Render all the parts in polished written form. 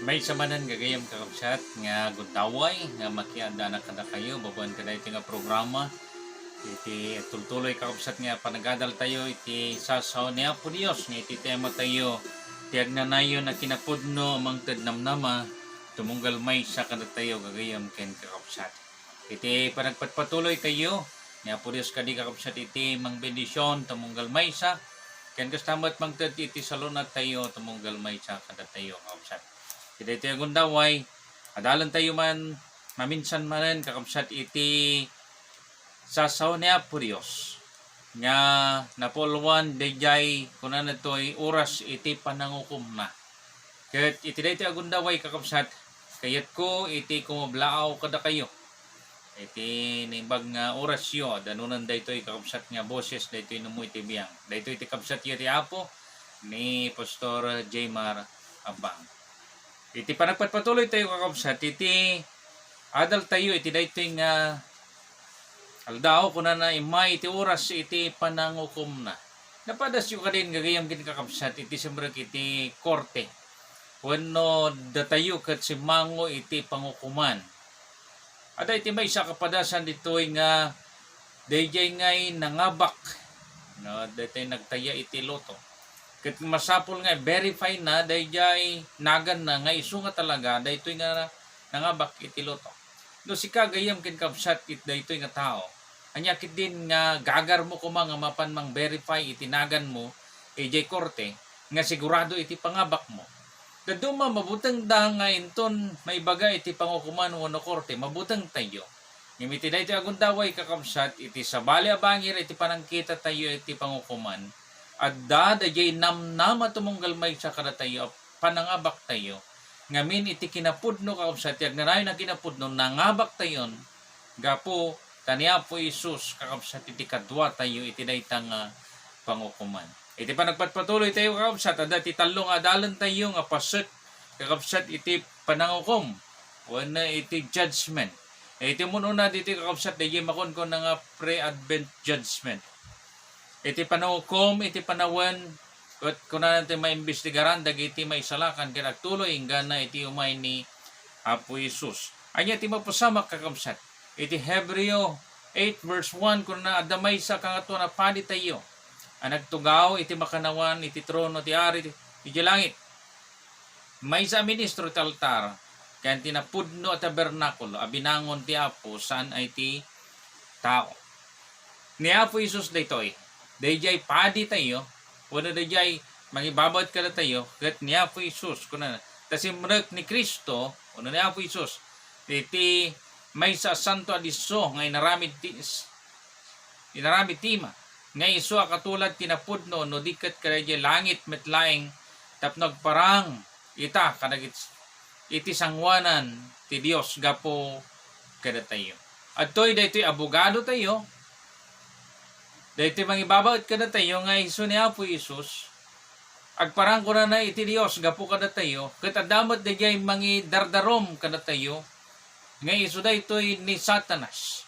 May samanan gagayam kakabsat nga gudaway nga makianda na kada kayo babuan kada iti nga programa iti tultuloy kakabsat nga panagadal tayo iti sasaw niya po Diyos nga iti tema tayo tiag na nayo na kinapudno amang tadnamnama tumunggal may sa kada tayo gagayam ken kakabsat iti panagpatpatuloy tayo niya po Diyos kadi kakabsat iti mang bendisyon tumunggal may sa ken kastamat mangted iti salunat tayo tumunggal may sa kada tayo kakabsat. Iti iti agundaway, adalan tayo man, maminsan manen kakabsat iti sasaw niya po Diyos. Nga napulwan dayjay kunan natoy oras iti panangukom na. Ket iti iti agundaway kakabsat, kayat ko iti kumablaaw kada kayo. Iti nimbag nga oras yo, danunan daytoy kakabsat nga boses daytoy numo iti biyang. Daytoy iti kakabsat yo ti Apo ni Pastor Jaymar Abang. Iti panagpatpatuloy tayo kakabsat, iti adal tayo, iti daytoy nga aldaw kuna na imay iti oras iti panangukom na. Napadas yung kadin gagayam gin kakabsat, iti simbrek iti korte. Wano datayo kat si mango iti pangukuman. Ada iti may isa kapadasan ditoy nga dayjay ngay nangabak. No, daytoy nagtaya iti loto. Ket masapol nga verify na dayjay nagan na nga isu nga talaga daytoy nga nangabak iti loto. No si kagayam ken kabsat it daytoy nga tao. Anya kit din nga gagar mo ko nga mapan mang verify iti nagan mo ijay korte nga sigurado iti pangabak mo. Daduma mabuteng da nga inton may baga iti pangukuman wenno korte mabuteng tayo. Ngimiti daytoy agundaway kakabsat iti sabali abangir iti panangkita tayo iti pangukuman. Adda dayjay namnama tumunggal may sa kada tayo panangabak tayo ngamin iti kinapudno kakabsat tiag nanayo na kinapudno nangabak tayon gapo taniya po Isus kakabsat iti kadwa tayo iti daytang pangukuman. Iti panagpatpatuloy tayo kakabsat adda iti talong adalan tayo nga paset kakabsat iti panangukom wenno iti judgment. Iti mununa dito kakabsat dayjay makon ko nga pre-advent judgment. Iti panaukom, iti panawan, at kung na natin maimbestigaran, dagiti maisalakan, kinagtuloy, inggan na iti umay ni Apo Isus. Anya iti mapasamak kakabsat. Iti Hebreo 8 verse 1, kung na adamay sa kangato na padi tayo. Ang nagtugaw, iti makanawan, iti trono, iti ari, iti langit. May sa ministro iti altar, kaya tinapudno at tabernakulo, abinangon ti Apo, saan ay ti tao. Ni Apo Isus daytoy. Dayjay padi tayo, wala dayjay mangibabad kada tayo, ket niya po Isus, kuna tasimrek ni Kristo, wala niya po Isus, iti may sa santo adiso, ngay naramid tima, ngay iso katulad tinapudno, no dikat kada dayjay langit metlaing, tapnog parang, ita, kadagit, iti sangwanan, ti Dios gapo kada tayo. At to'y daytoy abogado tayo, dahito mangibabaw kada tayo nga iso ni Apo Isus agparang ko na iti Dios gapo kada tayo ket adamat dayjay mangidardarom kada tayo nga iso daytoy ni Satanas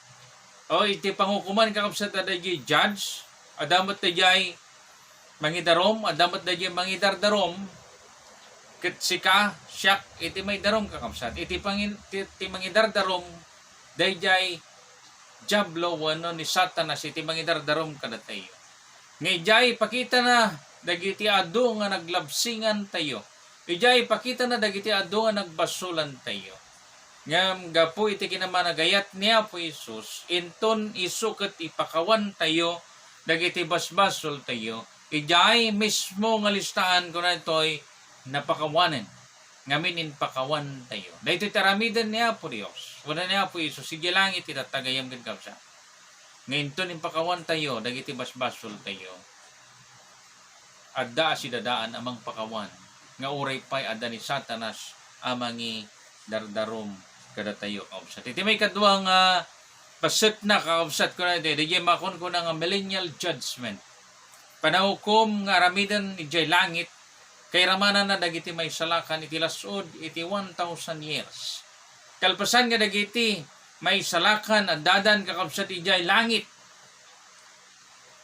o iti pangukuman kakabsat dayjay judge adamat dayjay mangidarom adamat dayjay mangidardarom ket sika siyak iti may darom kakabsat iti mangidardarom dayjay Diablo wano ni Satanas iti mangidardarom kada tayo. Ngayjay pakita na dagiti adu nga naglabsingan tayo. Ngayjay pakita na dagiti adu nga nagbasulan tayo. Ngam gapo iti kinamanagayat niya po Isus inton isuket ipakawan tayo dagiti basbasol tayo. Ijay mismo nga listahan ko na ito'y napakawanen. Ngamin pakawan tayo. Dahito taramidan niya po Diyos. Wala niya po Isus. Sige langit itatagayam din kapsa. Ngayon to pakawan tayo. Dagiti basbasol tayo. Adda si dadaan amang pakawan. Nga uray pa'y adda ni Satanas amangi dardarom kada tayo kaupsat. Iti may kaduang paset na kaupsat ko na ito. Dagay makon ko na nga millennial judgment. Panahukom nga aramidan ijay langit kay ramanan na dagiti may salakan iti lasod iti 1,000 years. Kalpasan nga dagiti may salakan at dadan kakabsat ijay langit.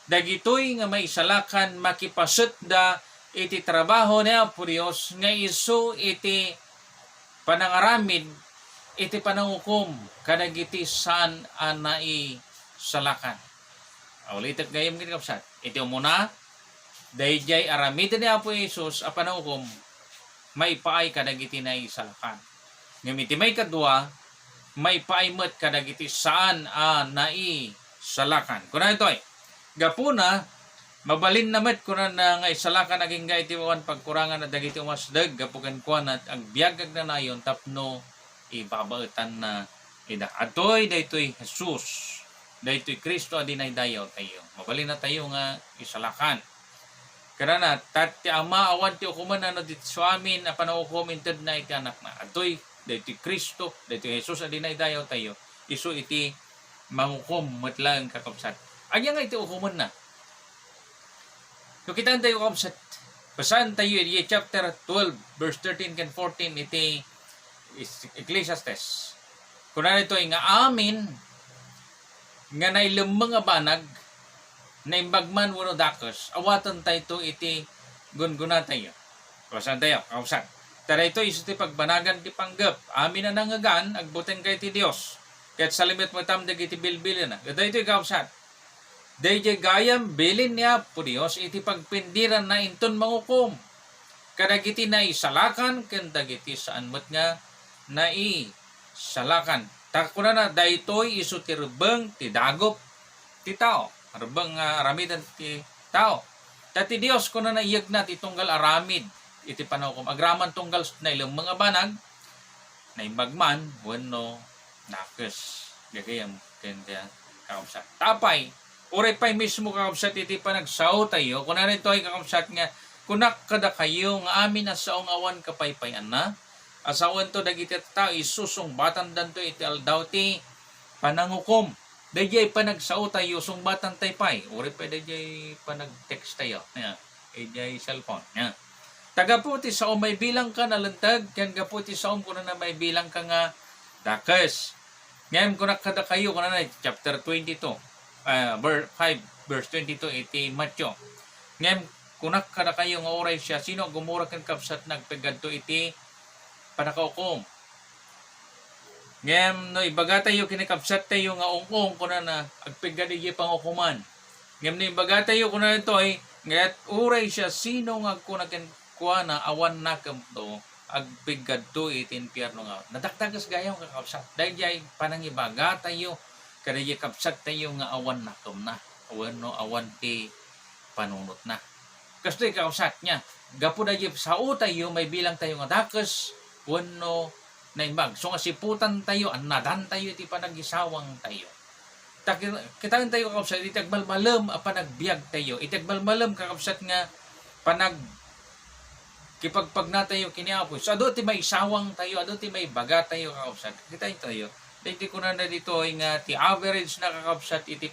Dagitoy nga may salakan makipasut da iti trabaho niya po Diyos nga iso iti panangaramid iti panangukom kadagiti saan anai salakan. Ulitet gayam gini kapsat. Iti umuna, dayjay aramid ni Apo Jesus a panangukom may paay kadagiti na isalakan. Ngam iti may kadua, may paay met kadagiti saan nai salakan. Kuna ito ay, gapuna, mabalin na met kuna na nga isalakan aging ga iti wan pagkurangan na dagiti umasdag, gapugan kuan at agbiagag na nayon tapno ibabautan na ida. Atoy, daytoy Jesus, daytoy Kristo adinay dayaw tayo. Mabalin na tayo nga isalakan. Karana, tati ama awan ti ukuman ano dit suamin a panaukumin ted na iti anak na. Atoy, daytoy Kristo, daytoy Jesus adinay dayaw tayo. Isu iti mangukom metlang kakabsat. Anya nga iti ukuman na. So kita tayo kakabsat. Basahan tayo iti chapter 12 verse 13 and 14 iti Ecclesiastes. Kuna ito nga amin nga nailumang abanag na imbagman wano dakos, awatan tayo ito iti gunguna tayo. Kawasan tayo, kawasan. Tara ito, iso ti pagbanagan ti panggap. Amin na nangagan, agbutin kay ti Diyos. Kaya't salimit mo tamdag iti bilbilin na. Ito ito, kawasan. Dayjay gayam bilin niya po Diyos, iti pagpindiran na inton mangukom. Kadagiti na isalakan, kadagiti saan mo't nga na isalakan. Takuna na, daytoy iso ti rebeng, ti dagop, ti tao. Arbang aramidan ti tao. Dati Dios ko na naiyag na ti tunggal aramid iti panaukom. Agraman tunggal na ilang mga banag na imbagman wenno nakes. Gagayam kaya kakamsat. Tapay, uray pa'y mismo kakamsat iti panagsaw tayo. Kung na ito ay kakamsat nga, kunak kada kayo nga amin na saong awan kapaypayan na. Asawan to dagiti tao isusong batan danto iti aldaw ti panangukom. Dayjay panagsao tayo sungbatan tayo pa'y. Uri pa dayjay panag-text tayo. Dayjay cellphone. Taga po ti saom may bilang ka nalantag. Yan ga po ti saom kuna na may bilang ka nga dakas. Ngayon kunak kada kayo kuna na chapter 22. 5 verse 22 iti Matthew. Ngayon kunak kada kayo nga oray siya. Sino gumura kan kapsat nagpagad to iti panakaukom. Ngem no ibaga tayo kinikapsat tayo nga ong-ong kuna na agpigad iti pangukuman. Ngem no ibaga tayo kuna ito ay ngayat uray siya sino nga kuna kuha na awan na kamto agpigad to iti impyerno nga. Nadaktagas gayong kakapsat. Dahil jay panangibaga tayo kada jay kapsat tayo nga awan na kam na. Awan ti panunot na. Kastoy kakapsat niya. Gapo da jay sao tayo may bilang tayo nga dakas wano na imbag. So nga siputan tayo, anadan tayo, iti panagisawang tayo. Kitaan tayo kakapsat, itagbalmalam a panagbiag tayo. Itagbalmalam kakapsat nga panag kipagpag na tayo kiniapoy. So ado ti may isawang tayo, ado ti may baga tayo kakapsat. Kitaan tayo. Dito ko na dito ay nga ti average na kakapsat iti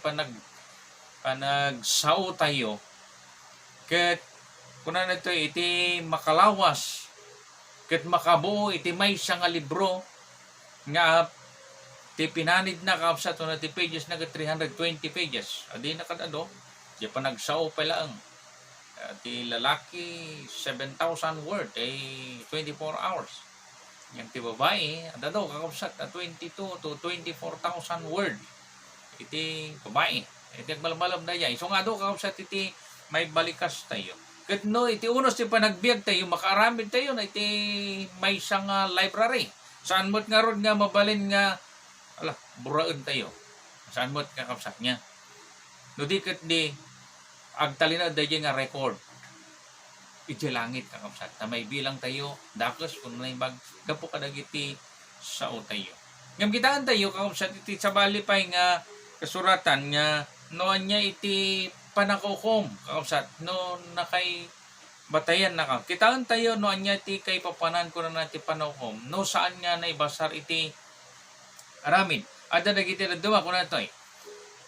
panagsaw tayo. Kat kuna na ito iti makalawas ket makabuo iti may nga libro nga ti pinanid na kapsat na ti pages na 320 pages. Adi na kadado, di pa nagsao pa lang. Ti lalaki 7,000 word ay 24 hours. Yang ti babae, adado kakapsat 22 to 24,000 word. Iti babae. Iti agbalmalam na yan. So nga do kakapsat iti may balikas tayo. Ket no iti unos ti panagbiag tayo makaaramid tayo na iti may isang library. Saan mo't nga ron nga mabalin nga buraen tayo. Saan mo't kakapsat niya. No di ket di agtalina dayjay nga record. Iti langit kakapsat. Na may bilang tayo dakes kun na ibag gapo kadagiti sao tayo. Ngam kitaan tayo kakapsat iti sabali pay nga kasuratan nga noan niya iti panakaukom kakapsat no nakay batayan na ka. Kitaan tayo no anya ti kay papanan ko na nati panaukom no saan nga naibasar iti aramid. Ada dagiti daduma ko na toy.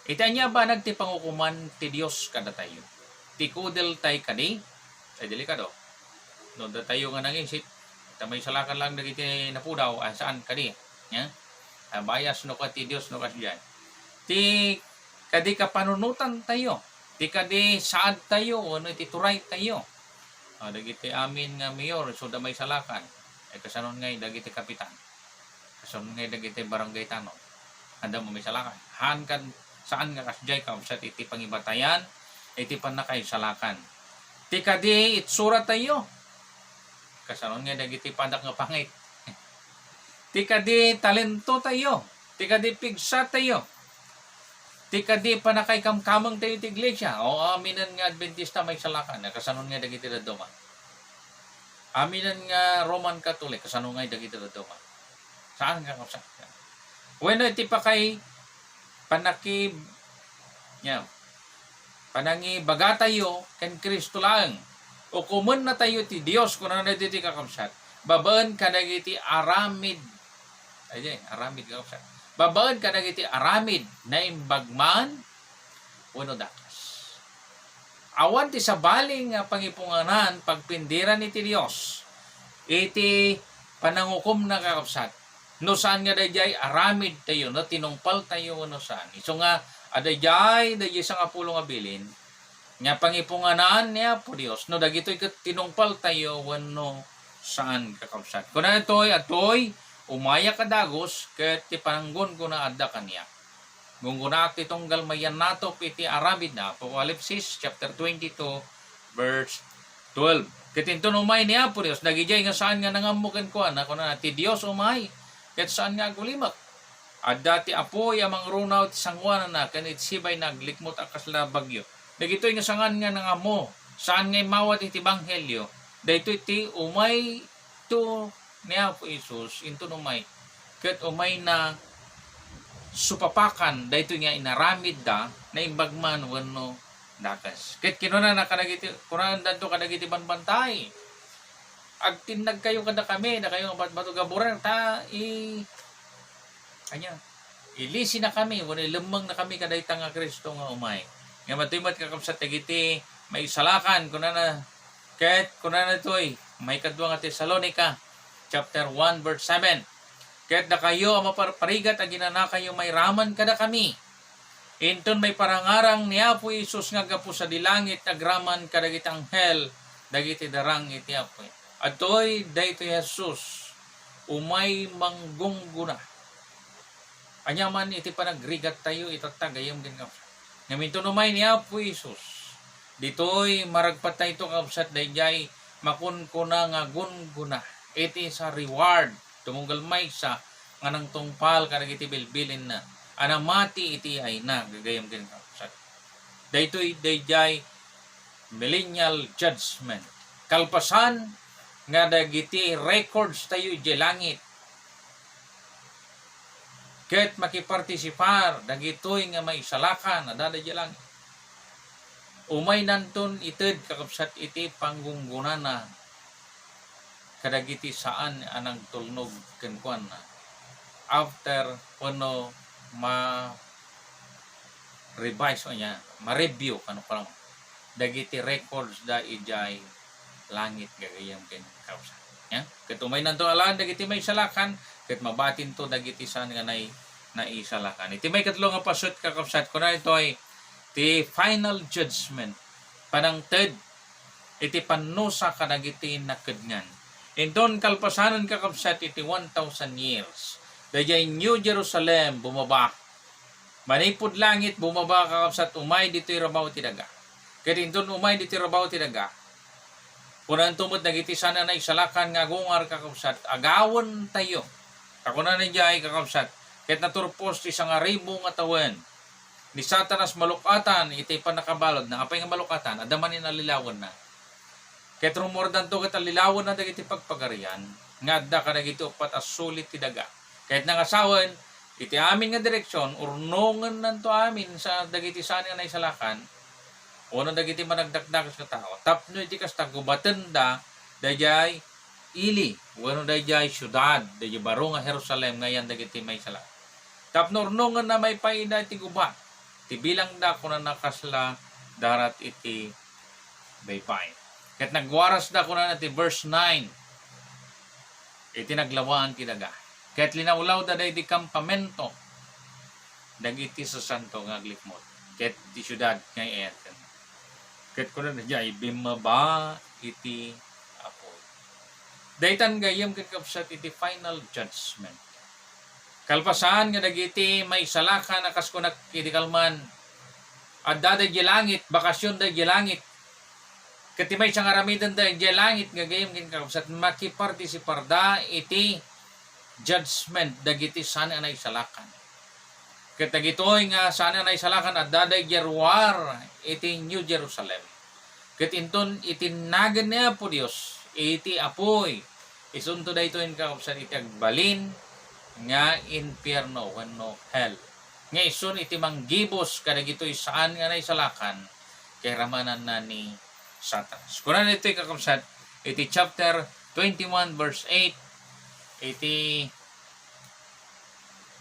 Iti anya ba nagti pangukuman ti Dios kada tayo. Ti kudel tay kadi ay delikado. No da tayo nga nangisit tamay salakan lang dagiti napudaw saan kadi. Nya? Bayas no ka ti Dios no kasdiyan. Ti kadi ka panunutan tayo. Ti kadi saad tayo, ano iti turay tayo. Dagiti amin nga mayor, so da may salakan. ay kasanon ngay dagiti kapitan, kasanon ngay dagiti barangay tanong, anda mo may salakan. Han kan saan nga kasjay kausat iti pangibatayan, iti panakay salakan. Ti kadi itsura tayo, kasanon ngay dagiti padak nga pangit. Ti kadi talento tayo, ti kadi pigsa tayo, ti kadi panakay kamkamang tayo ti iglesia. O aminan nga Adventista may salakan, kasanon nga dagiti daduma. Aminan nga Roman Catholic, kasanon nga dagiti daduma. Saan nga kausap? Bueno, iti pa kay panaki panangi baga tayo ken Kristo lang. O kumun na tayo ti Dios kuno na iti kakabsat. Babaan ka dagiti aramid. Ay, aramid kakabsat. Babaan ka dagiti aramid na imbagman wenno dakas. Awan ti sabaling nga pangipunganan pagpindiran iti Dios. Iti panangukom na kakabsat. No saan nga dayjay aramid tayo, no tinungpal tayo no saan. Iso nga adayjay sa nga pulo nga bilin nga pangipunganan niya po Dios no dagitoy ket tinungpal tayo wenno saan kakabsat. Kuna atoy umaya kadagos ket ti pananggon ko na adda kaniya. Gunguna ti tunggal mayan nato iti aramid na Apocalypse chapter 22 verse 12. Ket inton umay niya po Dios dagijay nga saan nga nangamuken ko na kuna ti Dios umay ket saan nga agulimak. Adda ti apoy amang runaw ti sangwanan na ken sibay naglikmot akasla bagyo. Dagitoy nga sangan nga nangamo saan nga mawat iti banghelyo. Daytoy ti umay to niya po Isus into umay ket umay na supapakan daytoy nga inaramid da na imbagman wenno dakas. Ket kinuna na kadagiti kunan dadto kadagiti banbantay. Agtinag kayo kada kami na kayo bato gaburan ta ilisi na kami wenno lemeng na kami kada itang nga Kristo nga umay. Nga matuymat kakabsat dagiti may salakan kunana ket kunana toy may kadwa nga Tesalonica chapter 1 verse 7. Ket da kayo ang maparparigat a ginana kayo may raman kada kami. Inton may parangarang ni Apo Isus nga gapu sa dilangit agraman kadagiti anghel dagiti darang iti Apo. Atoy daytoy Jesus umay manggungguna. Anyaman iti panagrigat tayo itatagayam din kapsat. Ngaminton umay ni Apo Isus. Ditoy maragpat ito kapsat dayjay makunkuna nga gunguna. Iti sa reward tumunggal may sa nga nang tungpal kadagiti bilbilin na anamati iti ay na gagayam din kapsat. Daytoy dayjay millennial judgment. Kalpasan nga dagiti records tayo iti langit. Ket makipartisipar dagitoy nga may salakan adada iti langit. Umay nanton ited kakabsat iti panggunggunana kadagiti saan anang tulnog ken kuan na after kuno revise niya ma-review kano pa dagiti records da ijay langit gagayam ken kausa ya ket umay nanto alaan dagiti may salakan ket mabatin to dagiti saan nga naisalakan iti may katlo nga pasut kakabsat kuna ito ay ti final judgment panangted iti panusa kadagiti nakedngan. Indon kalpasanon kakabsat iti 1,000 years. Dayjay New Jerusalem bumaba. Manipod langit bumaba kakabsat umay dito'y rabaw ti daga. Ket indon umay dito'y rabaw ti daga. Kunan tumod dagiti sana na isalakan nga gungar kakabsat agawon tayo. Kakunan ni jay kakabsat ket naturpos ti 1,000 nga tawen. Ni Satanas malukatan iti panakabalod na apay nga malukatan adaman ni nalilawan na. Ket rumordan to ket lilawan na dagiti pagpagarian nga adda kadagiti upat as sulit ti daga. Ket nangasawen iti amin nga direksyon urnongen nanto amin sa dagiti saan nga naisalakan ono dagiti managdakdakas nga tao. Tapno iti kasta gubaten da dayjay ili wenno dayjay syudad dayjay baro nga Jerusalem ngayan dagiti may sala. Tapno urnongen na may paida iti gubat. Ti bilang da kuno nakasla darat iti baypay. Ket nagwaras da kuno iti verse 9. Iti naglawaan ti daga. Ket linawlaw da day di kampamento dagiti sa santo nga aglikmot. Ket ti syudad nga eten. Ket kuno na jay bimaba iti apoy. Daytan gayam ken kabsat iti final judgment. Kalpasan nga dagiti may salaka na kas kunak iti kalman adda da langit, bakasyon da langit. Kati may siyang aramidan da langit nga gayam ken kabsat makipartisiparda iti judgment dagiti sana na isalakan. Katagitoy nga sana na isalakan at daday gerwar iti New Jerusalem. Katinton itinagan niya po Diyos iti apoy. Isunto da ito yung kakapsan iti agbalin nga impyerno wenno hell. Nga isun iti manggibos kadagitoy saan nga na isalakan kay ramanan na ni Satanas. Kunan ito yung kakapsan iti chapter 21 verse 8 iti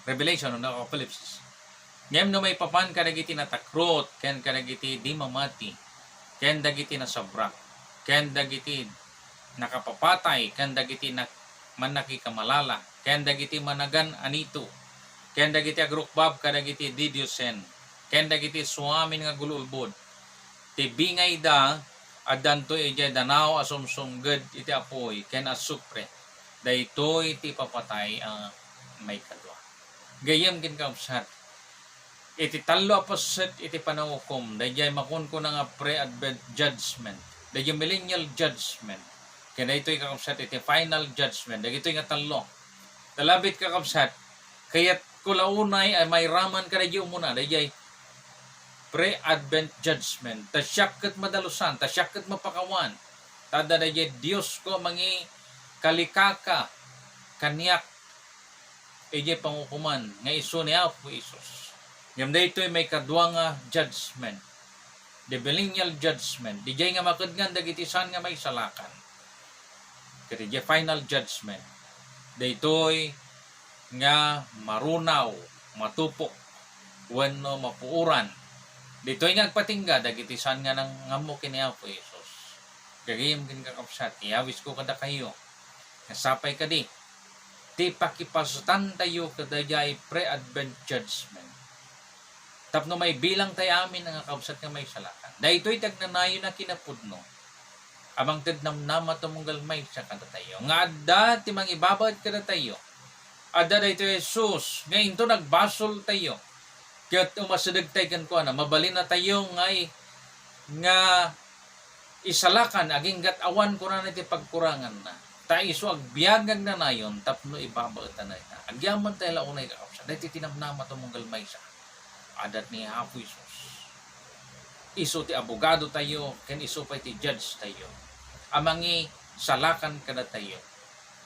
Revelation o Apocalypse. Ngem no may papan kadagiti natakrot, ken kadagiti di mamati, ken dagiti nasabrak, ken dagiti nakapapatay, ken dagiti manakikamalala, ken dagiti managan anito, ken dagiti agrukbab kadagiti didyosen, ken dagiti suamin nga gululbod. Ti bingay da addanto ije danaw asumsumged iti apoy ken asupre. Daytoy ti papatay may kadwa. Gayem ken kaupsat iti talo aposet iti panangukom dayjay makun ko nga pre-advent judgment dayjay millennial judgment kaya ito'y kakapsat iti final judgment dayjay nga talo talabit kakapsat kaya't kulaunay ay may raman ka dayjay umuna dayjay pre-advent judgment tasyak ket madalusan tasyak ket mapakawan tada dayjay Dios ko mangi kalikaka kaniyak ijay pangukuman nga isu ni Apo Isus. Ngam daytoy may kadwa nga judgment. The millennial judgment. Dijay nga makadngan dagiti san nga may salakan. Kaya dijay final judgment. Daytoy nga marunaw, matupok, wenno mapuuran. Daytoy nga agpatingga dagiti san nga nang ngamo kini Apo Hesus. Gagayem kin kakapsat, iawis ko kada kayo. Nasapay kadi. Ti pakipasutan tayo kadayay pre-advent judgment. Tapno may bilang tayo amin nga kausat nga may salakan. Dahito'y tagnanayo na kinapudno. Amang tadnamnama tumunggal may sa kada tayo. Nga adda ti mang ibabad kada tayo. Adda dahito Jesus. Ngayon to nagbasol tayo. Kaya't umasadag tayo kan ko na. Mabalin na tayo nga isalakan. Aging gatawan ko na niti pagkurangan na. Tayo iso agbiagag na nayon. Tapno ibabad na na. Agyaman tayo launay kausat. Dahito tinamnama tumunggal may sa adat ni Apo Isus. Iso ti abogado tayo, ken iso pa ti judge tayo. Amangi salakan kada tayo.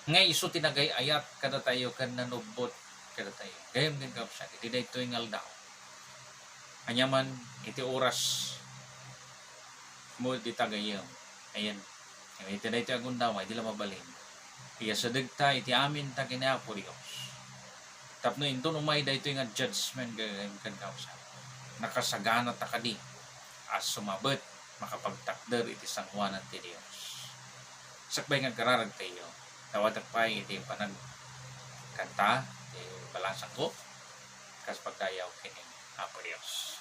Nga iso tinagay ayat kada tayo, ken nanubot kada tayo. Gayam din kapsat, iti daytoy ngaldaw. Anyaman, iti oras mo iti tagayam. Ayan. Iti daytoy agundaway, di lang mabalin. Iya sadagta, iti amin ta kini Apo Dios. Tapno inton umay daytoy nga judgment gayam kan kausa. Nakasagana ta kadi as sumabet makapagtakder iti sangwanan ti Dios. Sakbay nga kararag tayo. Tawatak pay iti panag kanta ti balasang ko kas pagdayaw kini Apo Dios.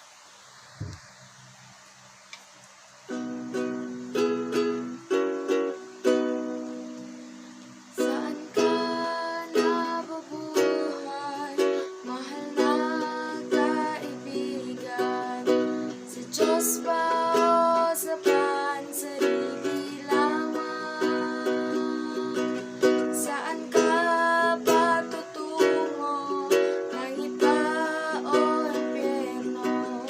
Saan ka patutungo? Langit ba o impyerno?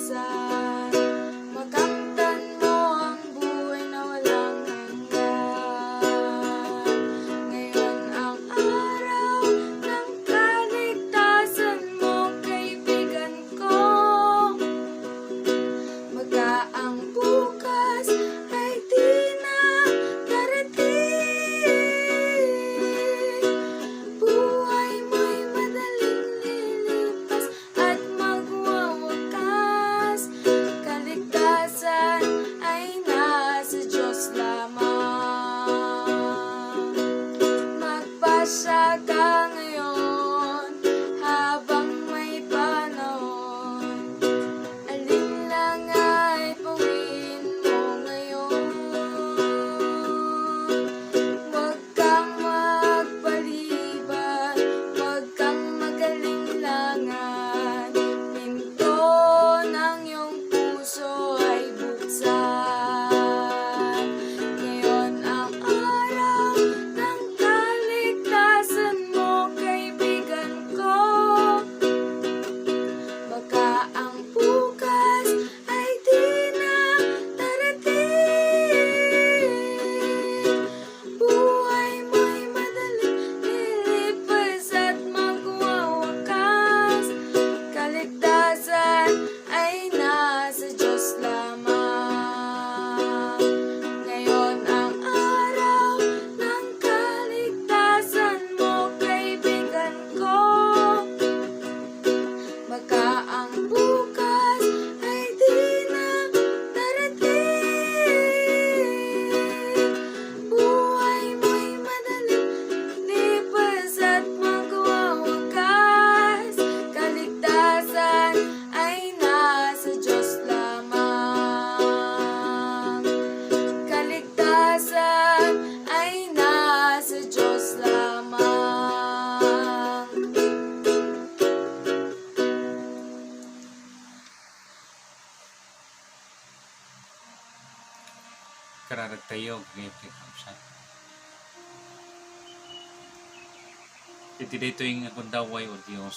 buksan. Makamtan mo ang buhay na walang hanggan. Ngayon ang araw ng kaligtasan mo, kaibigan ko. Baka ang bukas ay di na darating. Buhay mo'y madaling lilipas at magwawakas. Kaligtasan ay nasa Diyos lamang. Magpasya ka ngayon habang may panahon. Alin lang ay pawin mo ngayon. Huwag kang magpaliban, huwag kang magalinlangan. Pinto ng iyong puso ay buksan. Ngayon ang araw ng kaligtasan mo, kaibigan ko. Baka ang bukas ay di na darating. Buhay mo'y madaling lilipas at magwawakas. Kaligtasan ay nasa Diyos lamang. Ngayon ang araw ng kaligtasan mo, kaibigan ko. Baka ang bukas ay di na darating. Buhay mo'y madaling lipas at magwawakas. Kaligtasan ay nasa Diyos lamang. Kaligtasan ay nasa Diyos lamang. Kararag tayo, gayapit kapsat. Iti dito yung agundaway o Diyos,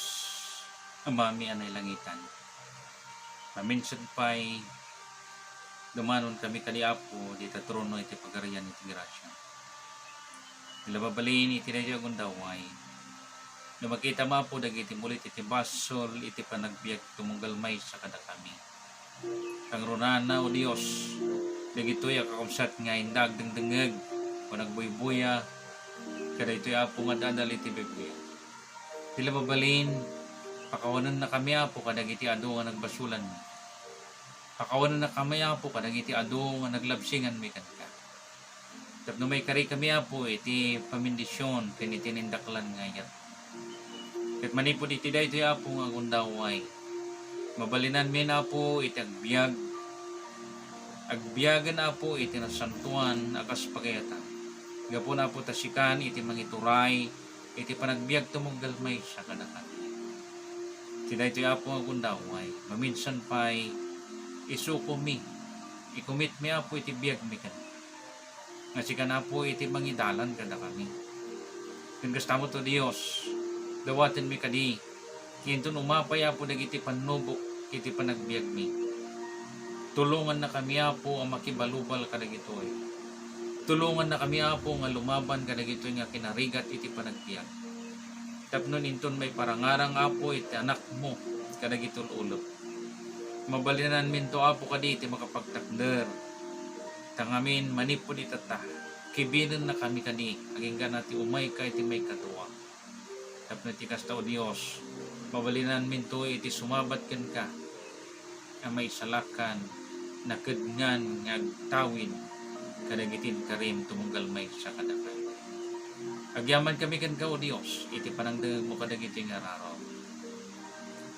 amami anay langitan. Paminsan pa'y dumanon kami kaliapo, di tatrono iti pagarian iti grasya. Nilababalin iti na yung agundaway. Na makita mo po, dagiti mulit iti basol, iti panagbiag tumunggal may sa kada kami. Kang runana o Diyos, dagito'y akakamsat nga indag dengdengeg, o nagbuybuya, kada ito'y apo nga dadal iti biblia. Tila babalin, pakawanan na kami apo kadag iti ado nga nagbasulan mi. Pakawanan na kami apo kadag iti ado nga naglabsingan mi kanka. Tapno may kari kami apo iti pamindisyon, kinitinindaklan nga yat. Kat manipod iti da ito'y apo nga gundaway. Mabalinan mi na apo iti agbiag, agbiagan na po iti nasantuan akas pagayatan. Gapo na po tasikan iti mangituray, iti panagbiag tumunggal may sa kanakan. Tida ito apo nga gundaway, maminsan pa'y isuko mi, ikumit mi apo iti biag mi kan. Nga sika na po iti mangidalan kada kami. Kung gusto mo to Diyos, dawatin mi kadi, kinton umapay apo dagiti panubok, iti panagbiag mi. Tulungan na kami apo ang makibalubal kadag ito'y. Tulungan na kami apo nga lumaban kadag ito'y nga kinarigat iti panagbiag. Tapnon inton may parangarang apo iti anak mo kadag ito'y ulot. Mabalinan min to apo kadi iti makapagtakder. Tangamin manipod itata. Kibinan na kami kadi. Aging ganati umay ka iti may katuwa. Tapnon iti kasta o Diyos. Mabalinan min to iti sumabat ken ka. Ang may salakan nakadngan nga tawid kadagitin karim tumunggal may sa kadakan. Agyaman kami kan ka o Diyos, iti panangdag mo kadagiti nga raraw.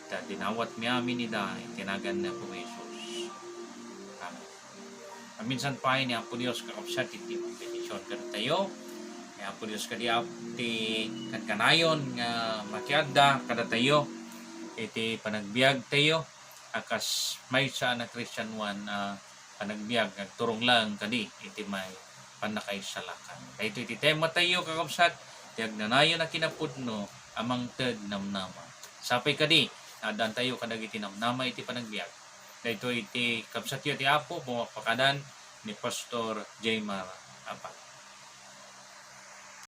Ta dinawat mi amin ni dahi, tinagan na po Jesus. Amen. Minsan pa ni Apo Diyos kakapsat iti benedisyon kada tayo. Ni Apo Diyos kadi iti kan kanayon nga makiadda kada tayo. Iti panagbiag tayo. Akas may sa na Christian one panagbiag nagturong lang kadi iti may panakaisalakan. Kaya iti tema tayo kakabsat tiag nanayo na kinapudno amang ted namnama. Sapay kadi nadaan tayo kadag iti namnama iti panagbiag. Dahito iti kabsatyo ti Apo pumapakadan ni Pastor Jaymar Apa.